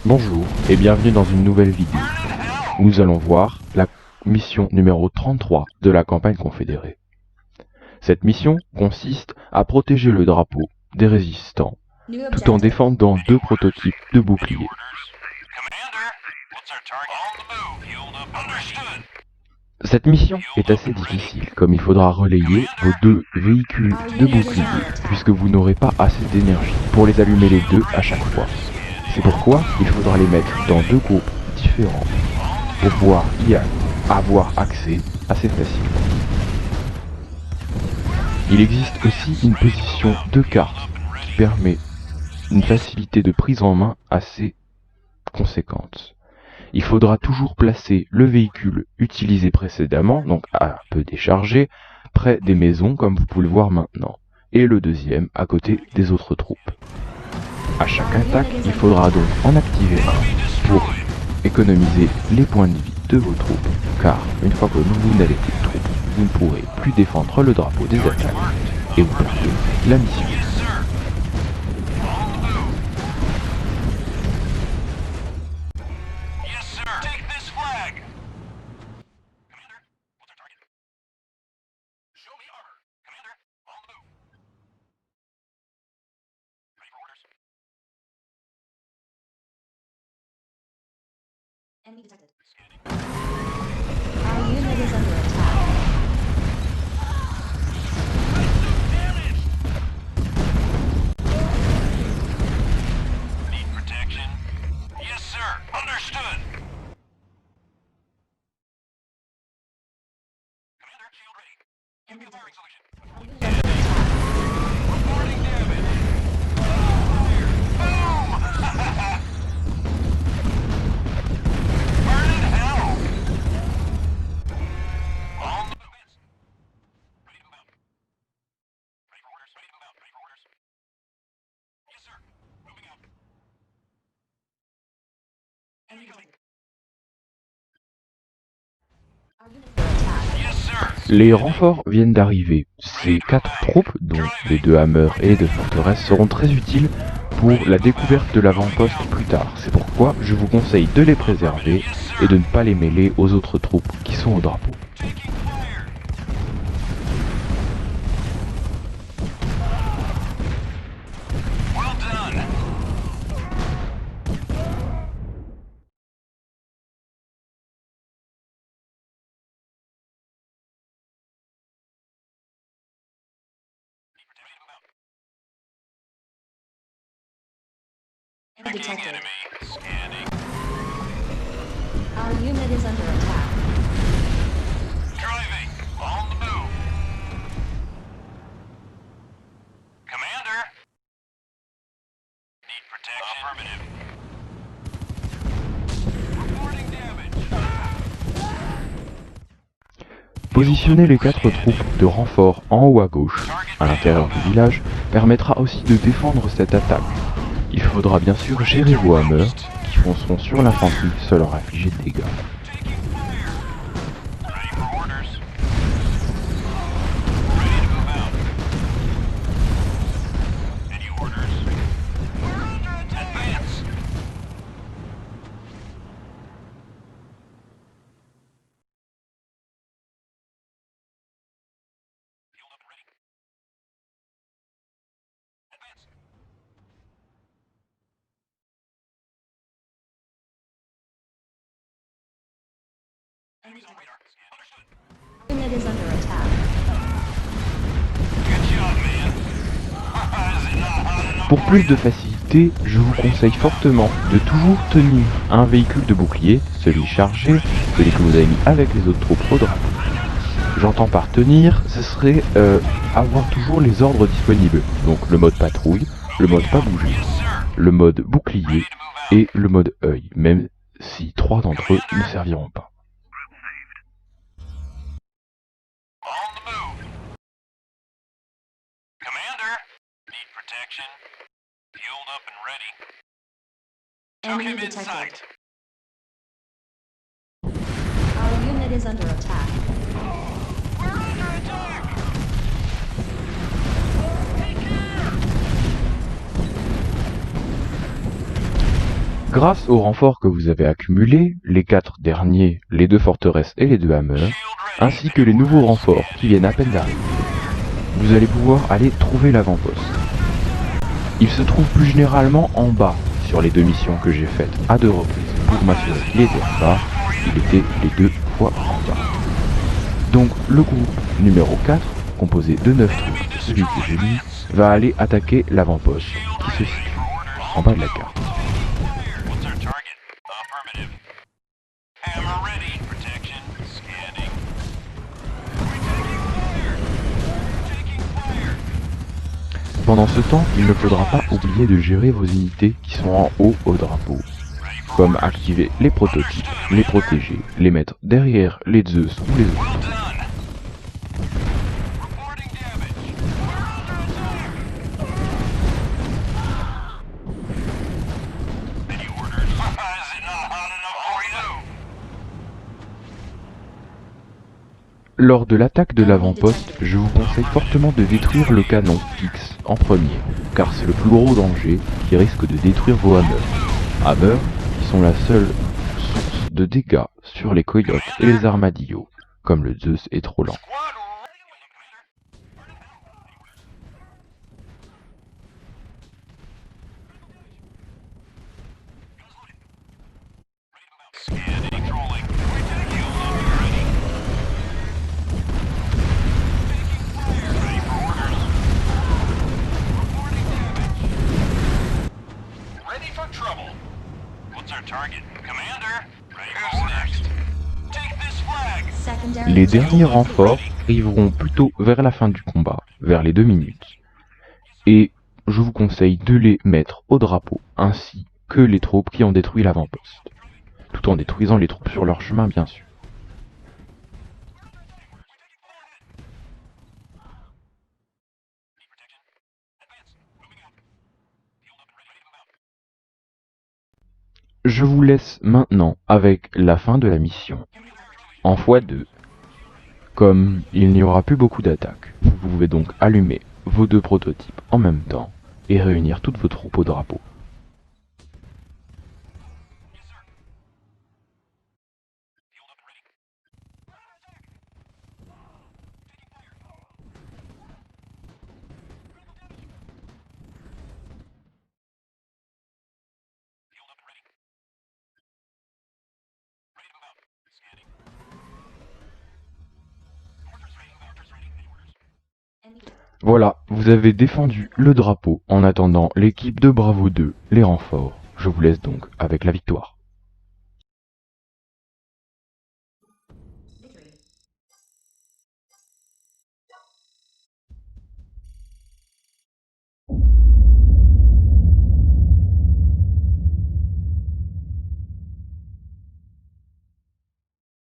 Bonjour et bienvenue dans une nouvelle vidéo. Nous allons voir la mission numéro 33 de la campagne confédérée. Cette mission consiste à protéger le drapeau des résistants tout en défendant deux prototypes de boucliers. Cette mission est assez difficile, comme il faudra relayer vos deux véhicules de boucliers, puisque vous n'aurez pas assez d'énergie pour les allumer les deux à chaque fois. C'est pourquoi il faudra les mettre dans deux groupes différents pour pouvoir y avoir accès assez facilement. Il existe aussi une position de carte qui permet une facilité de prise en main assez conséquente. Il faudra toujours placer le véhicule utilisé précédemment, donc un peu déchargé, près des maisons comme vous pouvez le voir maintenant, et le deuxième à côté des autres troupes. À chaque attaque, il faudra donc en activer un pour économiser les points de vie de vos troupes, car une fois que vous n'avez plus de troupes, vous ne pourrez plus défendre le drapeau des attaques, et vous perdez la mission. Enemy detected. Our unit is under attack. Need protection? Yes, sir. Understood. Commander, shield ready. Enemy detected. Solution. Our unit is under attack. Reporting damage. Boom! Burn in hell! On the move. Ready to move out. Ready for orders. Ready to move out. Ready for orders. Yes, sir. Moving out. Enemy detected. Our unit is under attack. Yes, sir. Les renforts viennent d'arriver. Ces 4 troupes, dont les 2 hammers et 2 forteresses, seront très utiles pour la découverte de l'avant-poste plus tard. C'est pourquoi je vous conseille de les préserver et de ne pas les mêler aux autres troupes qui sont au drapeau. Taking fire. Well done. Enemy detected. Enemy. Scanning. Our unit is under attack. Driving. On the move. Commander. Need protection. Affirmative. Reporting damage. Positionner les 4 troupes de renfort en haut à gauche, à l'intérieur du village, permettra aussi de défendre cette attaque. Il faudra bien sûr gérer vos hammers qui fonceront sur l'infanterie sans leur infliger de dégâts. Taking fire. Ready for orders. Ready to move out. Any orders? Advance. Fueled up and ready. Advance. Enemy Zone detected. radar. Understood. Our unit is under attack. Good job, man. Is it not hot enough Pour for plus you? de facilité, je vous conseille fortement de toujours tenir un véhicule de bouclier, celui chargé, celui que vous avez mis avec les autres troupes au drapeau. J'entends par tenir, ce serait avoir toujours les ordres disponibles, donc le mode patrouille, le mode pas bouger, Yes, sir. le mode bouclier Ready to move out. et le mode œil, même si 3 d'entre eux ne serviront pas. On the move. Commander. Need protection. Fueled up and ready. Took Enemy him in detected. sight. Our unit is under attack. We're under attack. Take care. Grâce aux renforts que vous avez accumulés, les 4 derniers, les 2 forteresses et les 2 hammers, ainsi que les nouveaux renforts qui viennent à peine d'arriver, vous allez pouvoir aller trouver l'avant-poste. Il se trouve plus généralement en bas sur les 2 missions que j'ai faites à 2 reprises pour m'assurer qu'il était en bas. Il était les 2 fois en bas. Donc le groupe numéro 4, composé de 9 troupes, celui que j'ai mis, va aller attaquer l'avant-poste qui se situe en bas de la carte. What's our target? Affirmative. Hammer ready. Protection. Scanning. Taking fire. Pendant ce temps, il ne faudra pas oublier de gérer vos unités qui sont en haut au drapeau, comme activer les prototypes, les protéger, les mettre derrière les Zeus ou les autres. Well done. Reporting damage. Any orders? Is it not hot enough for you? Lors de l'attaque de l'avant-poste, je vous conseille fortement de détruire le canon X en premier, car c'est le plus gros danger qui risque de détruire vos hammers. Hammers qui sont la seule source de dégâts sur les coyotes et les armadillos, comme le Zeus est trop lent. Squad ready. Scanning. Controlling. Shield up and ready. Taking fire. Ready for orders. Reporting damage. Ready for trouble. What's our target? Commander? Ready for next? Take this flag. Secondary Les objective derniers renforts arriveront plutôt vers la fin du combat, vers les 2 minutes. Et je vous conseille de les mettre au drapeau, ainsi que les troupes qui ont détruit l'avant-poste. Tout en détruisant les troupes sur leur chemin, bien sûr. Je vous laisse maintenant avec la fin de la mission, en x2. Comme il n'y aura plus beaucoup d'attaques, vous pouvez donc allumer vos 2 prototypes en même temps et réunir toutes vos troupes au drapeau. Voilà, vous avez défendu le drapeau en attendant l'équipe de Bravo 2, les renforts. Je vous laisse donc avec la victoire.